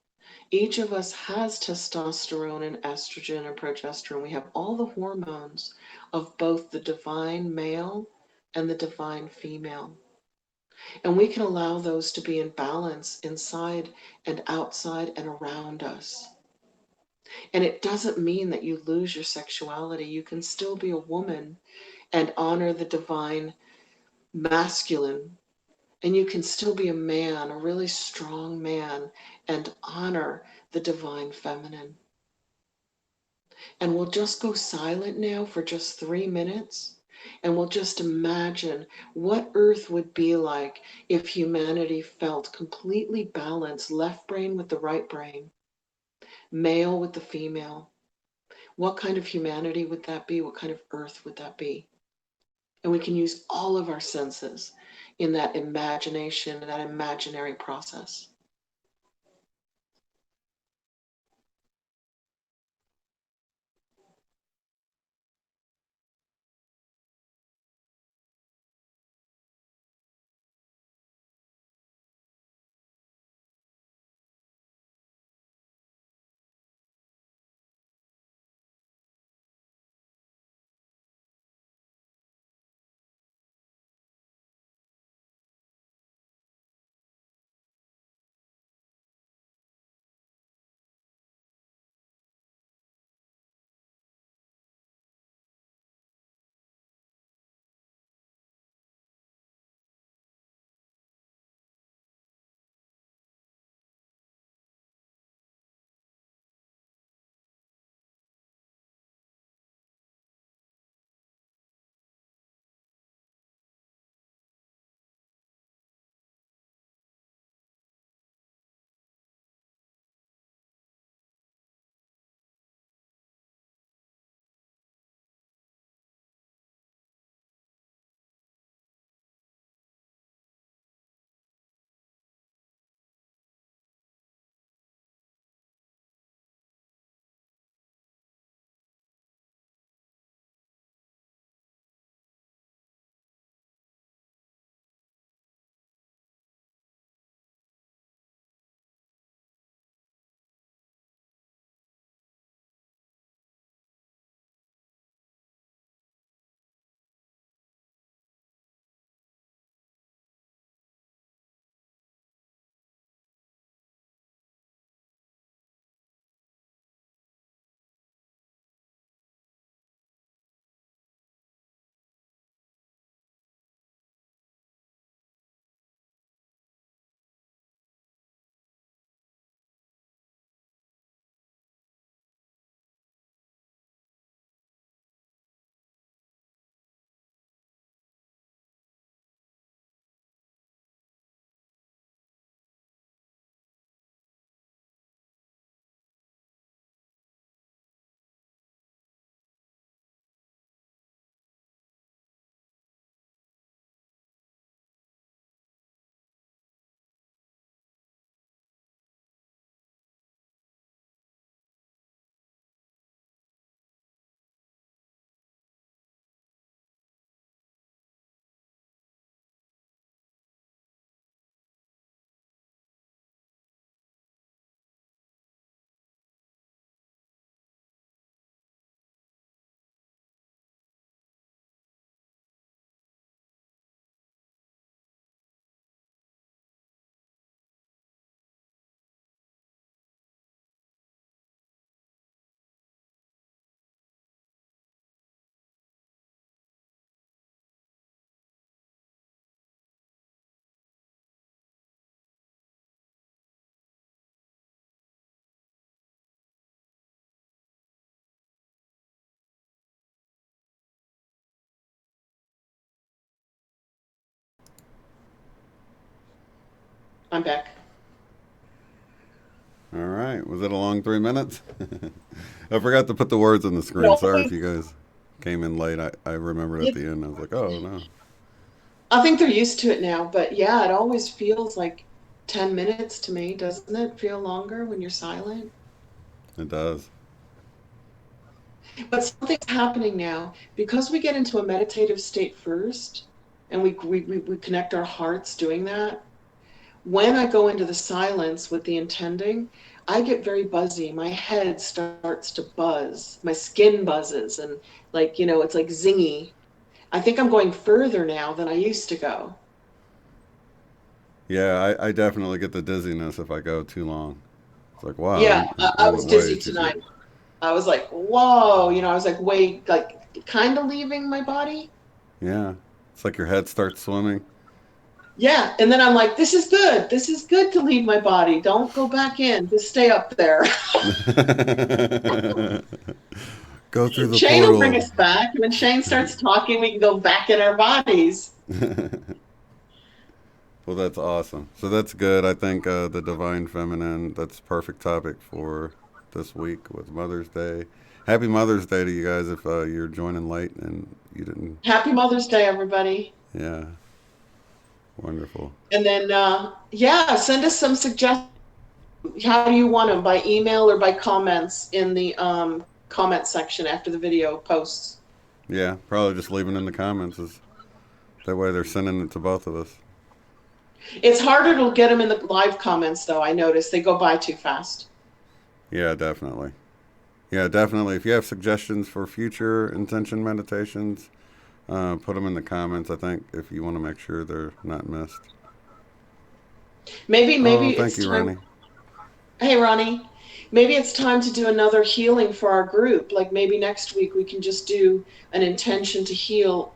Each of us has testosterone and estrogen and progesterone. We have all the hormones of both the divine male and the divine female. And we can allow those to be in balance inside and outside and around us. And it doesn't mean that you lose your sexuality. You can still be a woman and honor the divine masculine. And you can still be a man, a really strong man, and honor the divine feminine. And we'll just go silent now for just 3 minutes. And we'll just imagine what Earth would be like if humanity felt completely balanced, left brain with the right brain, male with the female. What kind of humanity would that be? What kind of Earth would that be? And we can use all of our senses in that imagination, that imaginary process. I'm back. All right. Was it a long 3 minutes? I forgot to put the words on the It screen. Sorry if always, you guys came in late. I remembered at it, the end. I was like, oh, no. I think they're used to it now, but yeah, it always feels like 10 minutes to me. Doesn't it feel longer when you're silent? It does. But something's happening now because we get into a meditative state first and we connect our hearts doing that. When I go into the silence with the intending, I get very buzzy. My head starts to buzz. My skin buzzes and like, it's like zingy. I think I'm going further now than I used to go. Yeah, I definitely get the dizziness if I go too long. It's like, wow, Yeah, I I went was way dizzy too deep. tonight. I was like, whoa, I was like way, like kind of leaving my body. Yeah. It's like your head starts swimming. Yeah. And then I'm like, this is good. This is good to leave my body. Don't go back in. Just stay up there. Go through the Shane will bring portal. us back. When Shane starts talking, we can go back in our bodies. Well, that's awesome. So that's good. I think the divine feminine, that's perfect topic for this week with Mother's Day. Happy Mother's Day to you guys if you're joining late and you didn't. Happy Mother's Day, everybody. Yeah, wonderful. And then, yeah, send us some suggestions. How do you want them? By email or by comments in the comment section after the video posts? Yeah, probably just leaving in the comments. That way they're sending it to both of us. It's harder to get them in the live comments, though, I notice. They go by too fast. Yeah, definitely. Yeah, definitely. If you have suggestions for future intention meditations, put them in the comments. I think if you want to make sure they're not missed. Maybe Oh, thank it's you, time. Ronnie. Hey, Ronnie, maybe it's time to do another healing for our group. Like maybe next week we can just do an intention to heal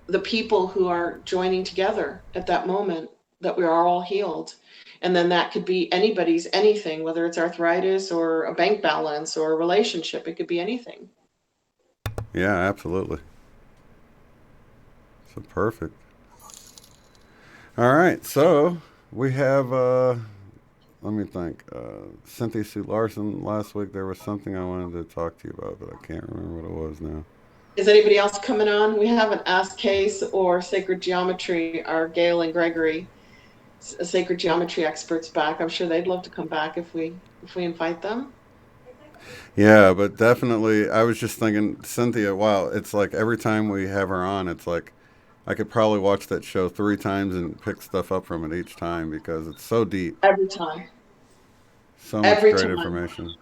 the people who are joining together at that moment, that we are all healed. And then that could be anybody's anything, whether it's arthritis or a bank balance or a relationship. It could be anything. Yeah, absolutely. So perfect. All right, so we have. Let me think. Cynthia Sue Larson. Last week there was something I wanted to talk to you about, but I can't remember what it was now. Is anybody else coming on? We haven't asked Case or Sacred Geometry, our Gail and Gregory, Sacred Geometry experts back. I'm sure they'd love to come back if we invite them. Yeah, but definitely, I was just thinking, Cynthia. Wow, it's like every time we have her on, it's like I could probably watch that show 3 times and pick stuff up from it each time because it's so deep, Every time. so much Every great time. information.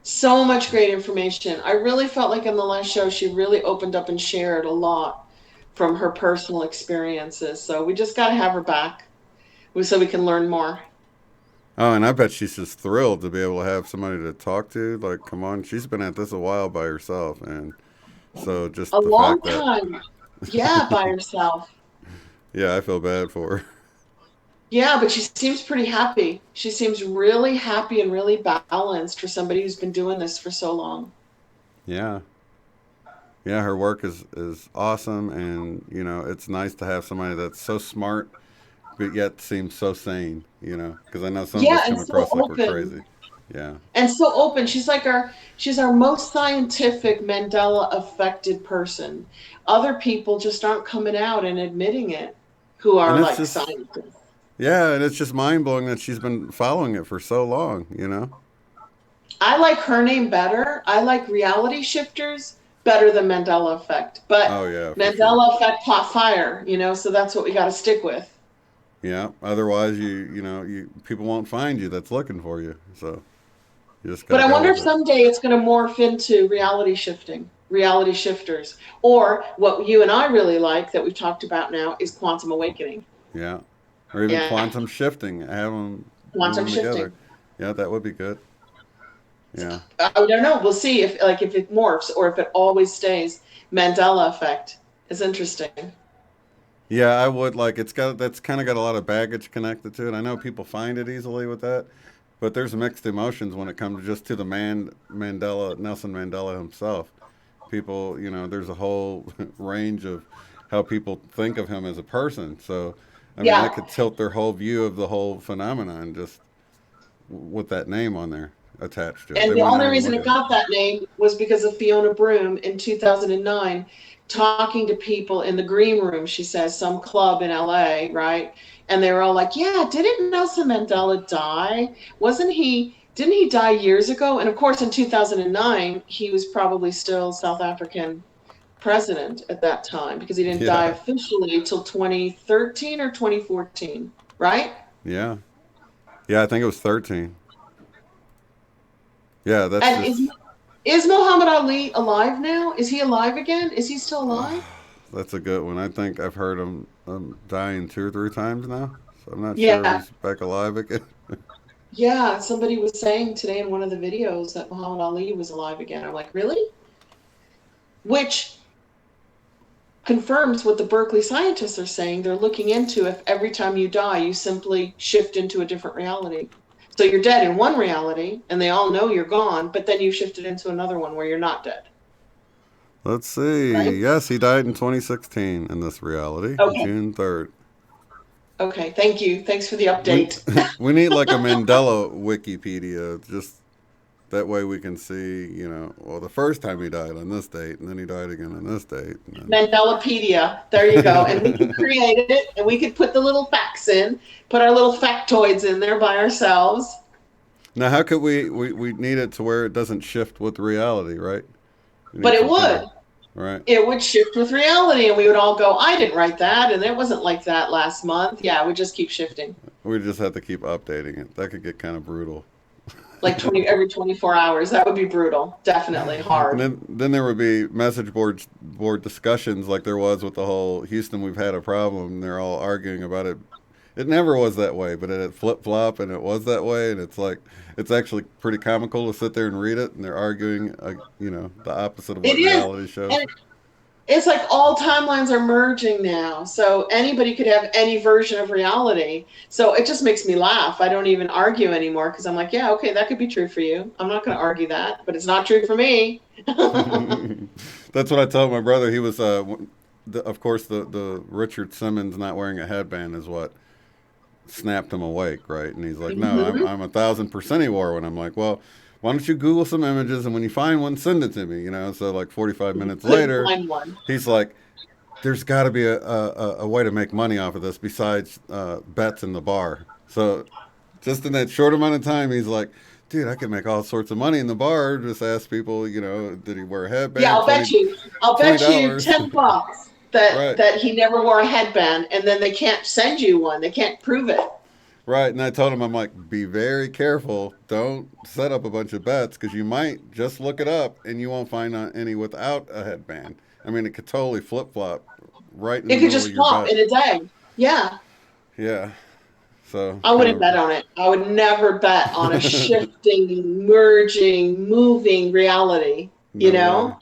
So much great information. I really felt like in the last show, she really opened up and shared a lot from her personal experiences. So we just got to have her back so we can learn more. Oh, and I bet she's just thrilled to be able to have somebody to talk to. Like, come on, she's been at this a while by herself, and so A just the long fact that, time. Yeah, by herself. yeah, I feel bad for her. Yeah, but she seems pretty happy. She seems really happy and really balanced for somebody who's been doing this for so long. Yeah, yeah, her work is awesome, and it's nice to have somebody that's so smart but yet seems so sane. Because I know some of Yeah, us and come so across like we're open. crazy. Yeah. And so open. She's our most scientific Mandela affected person. Other people just aren't coming out and admitting it, who And are it's like just, scientists. yeah, and it's just mind blowing that she's been following it for so long. I like her name better. I like reality shifters better than Mandela effect. But Oh, yeah, for sure. Mandela effect caught fire, so that's what we got to stick with. Yeah. Otherwise, people won't find you that's looking for you. So you just got But to I go wonder with if it. someday it's going to morph into reality shifting, reality shifters, or what you and I really like that we've talked about now is quantum awakening. Yeah. Or even Yeah, quantum shifting, have them do quantum them together. shifting. Yeah, that would be good. Yeah. I don't know. We'll see if it morphs or if it always stays. Mandela effect is interesting. Yeah, I would like that's kind of got a lot of baggage connected to it. I know people find it easily with that, but there's mixed emotions when it comes just to the Nelson Mandela himself. People, there's a whole range of how people think of him as a person. So I mean, that Yeah. could tilt their whole view of the whole phenomenon just with that name on there attached to it. They And the might not only even reason look it at it. got that name was because of Fiona Broome in 2009 talking to people in the green room, she says, some club in LA, right? And they were all like, yeah, didn't Nelson Mandela die? Didn't he die years ago? And of course, in 2009, he was probably still South African president at that time because he didn't die Yeah, officially until 2013 or 2014, right? yeah, yeah. I think it was 13. Yeah, that's And just is Muhammad Ali alive now? Is he alive again? Is he still alive? that's a good one. I think I've heard him dying 2 or 3 times now, so I'm not sure if Yeah. he's back alive again. Yeah. Somebody was saying today in one of the videos that Muhammad Ali was alive again. I'm like, really? Which confirms what the Berkeley scientists are saying. They're looking into if every time you die, you simply shift into a different reality. So you're dead in one reality, and they all know you're gone, but then you shifted into another one where you're not dead, Let's right? see. Yes, he died in 2016 in this reality, Okay. June 3rd. Okay. Thank you. Thanks for the We update. we need like a Mandela Wikipedia, just that way we can see, well, the first time he died on this date, and then he died again on this date, and Mandelapedia. There you go. And we could then. create it and we could put the little facts in, put our little factoids in there by ourselves. Now, how could we need it to where it doesn't shift with reality, right? We But need it some kind of would. right. It would shift with reality and we would all go, I didn't write that and it wasn't like that last month. Yeah, it would just keep shifting. We just have to keep updating it. That could get kind of brutal. Like 20 every 24 hours. That would be brutal. Definitely And hard. then there would be board discussions like there was with the whole Houston. We've had a problem. They're all arguing about it. It never was that way, but it had flip flop, and it was that way. And it's like it's actually pretty comical to sit there and read it, and they're arguing, the opposite of It what is. reality shows. And it's like all timelines are merging now. So anybody could have any version of reality. So it just makes me laugh. I don't even argue anymore because I'm like, yeah, okay, that could be true for you. I'm not going to argue that, but it's not true for me. That's what I told my brother. He was, of course, the Richard Simmons not wearing a headband is what snapped him awake, right? And he's like, "No, I'm Hmm. I'm 1,000% he wore one." I'm like, "Well, why don't you Google some images and when you find one, send it to me?" So like 45 You minutes couldn't later, find one. he's like, "There's got to be a way to make money off of this besides bets in the bar." So just in that short amount of time, he's like, "Dude, I could make all sorts of money in the bar. Just ask people, did he wear a Yeah, headband? I'll bet you. I'll Twenty bet you dollars, $10 that right?" he never wore a headband, and then they can't send you one. They can't prove it. Right, and I told him, I'm like, be very careful. Don't set up a bunch of bets because you might just look it up and you won't find any without a headband. I mean, it could totally flip flop right in It the could middle of just your pop bet. in a day. Yeah, Yeah, so I kind wouldn't of bet on it. I would never bet on a shifting, merging, moving reality. You no way. know.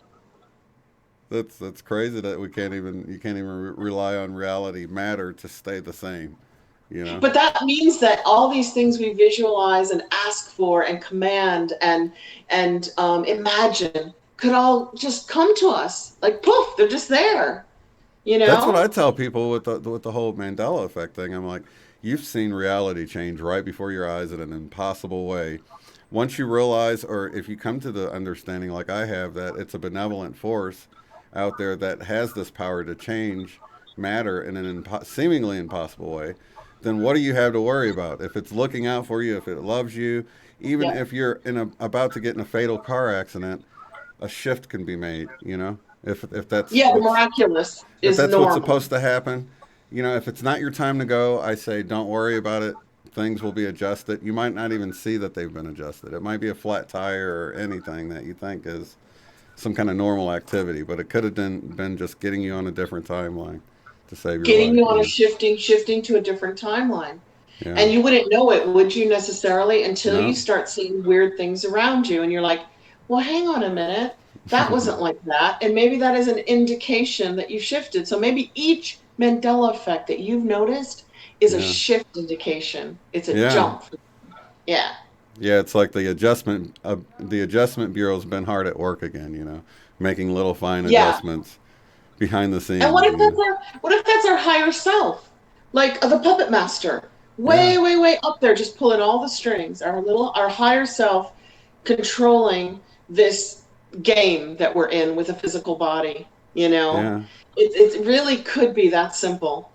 That's crazy that you can't even rely on reality matter to stay the same. You know. But that means that all these things we visualize and ask for and command and imagine could all just come to us like poof. They're just there. You That's what know. I tell people with the whole Mandela effect thing. I'm like, you've seen reality change right before your eyes in an impossible way. Once you realize, or if you come to the understanding, like I have, that it's a benevolent force out there that has this power to change matter in an seemingly impossible way, then what do you have to worry about? If it's looking out for you, if it loves you, even Yeah. if you're about to get in a fatal car accident, a shift can be made. If that's Yeah. The what's miraculous if is that's what's normal. supposed to happen, if it's not your time to go, I say don't worry about it. Things will be adjusted. You might not even see that they've been adjusted. It might be a flat tire or anything that you think is some kind of normal activity, but it could have been just getting you on a different timeline to save your Getting life. you on a shifting to a different timeline. Yeah. And you wouldn't know it, would you necessarily, until you No. start seeing weird things around you and you're like, well, hang on a minute. That wasn't like that. And maybe that is an indication that you shifted. So maybe each Mandela effect that you've noticed is a Yeah. shift indication. It's a Yeah. jump. Yeah. Yeah. It's like the adjustment bureau's been hard at work again. Making little fine Yeah. adjustments behind the And scenes. what if that's our higher self? like the puppet master, Yeah. way, way, way up there, just pulling all the strings. Our higher self controlling this game that we're in with a physical body. You know, Yeah. it really could be that simple.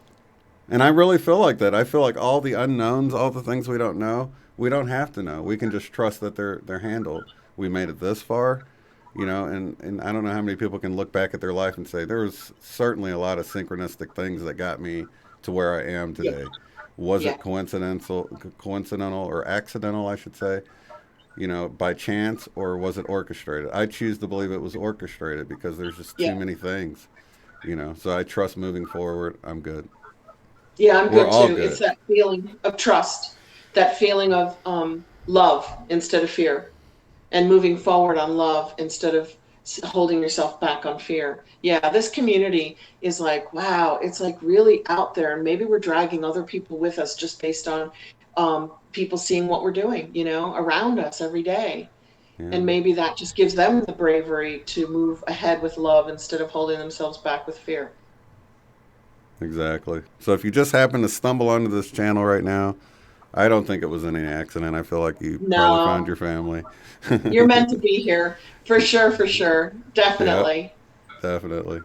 And I really feel like that. I feel like all the unknowns, all the things we don't know, we don't have to know. We can just trust that they're handled. We made it this far, and I don't know how many people can look back at their life and say there was certainly a lot of synchronistic things that got me to where I am Yeah, today. Was yeah, it coincidental or accidental, I should say, by chance, or was it orchestrated? I choose to believe it was orchestrated because there's just too yeah. many things, So I trust moving forward. I'm good. Yeah, I'm We're good all too. It's good. that feeling of trust, that feeling of love instead of fear, and moving forward on love instead of holding yourself back on fear. Yeah, this community is like, wow, it's like really out there. And maybe we're dragging other people with us just based on people seeing what we're doing, around us every day. Yeah. And maybe that just gives them the bravery to move ahead with love instead of holding themselves back with fear. Exactly. So if you just happen to stumble onto this channel right now, I don't think it was any accident. I feel like you probably found No, your family. you're meant to be here for sure, for sure. Yep, Definitely. definitely.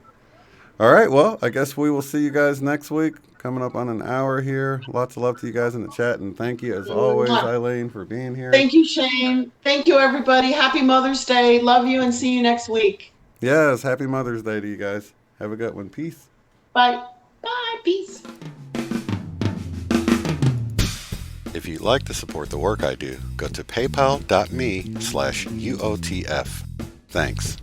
All right. Well, I guess we will see you guys next week. Coming up on an hour here. Lots of love to you guys in the chat, and thank you as always, Mwah. Eileen, for being here. Thank you, Shane. Thank you, everybody. Happy Mother's Day. Love you and see you next week. Yes. Happy Mother's Day to you guys. Have a good one. Peace. Bye. Bye. Peace. If you'd like to support the work I do, go to paypal.me/UOTF. Thanks.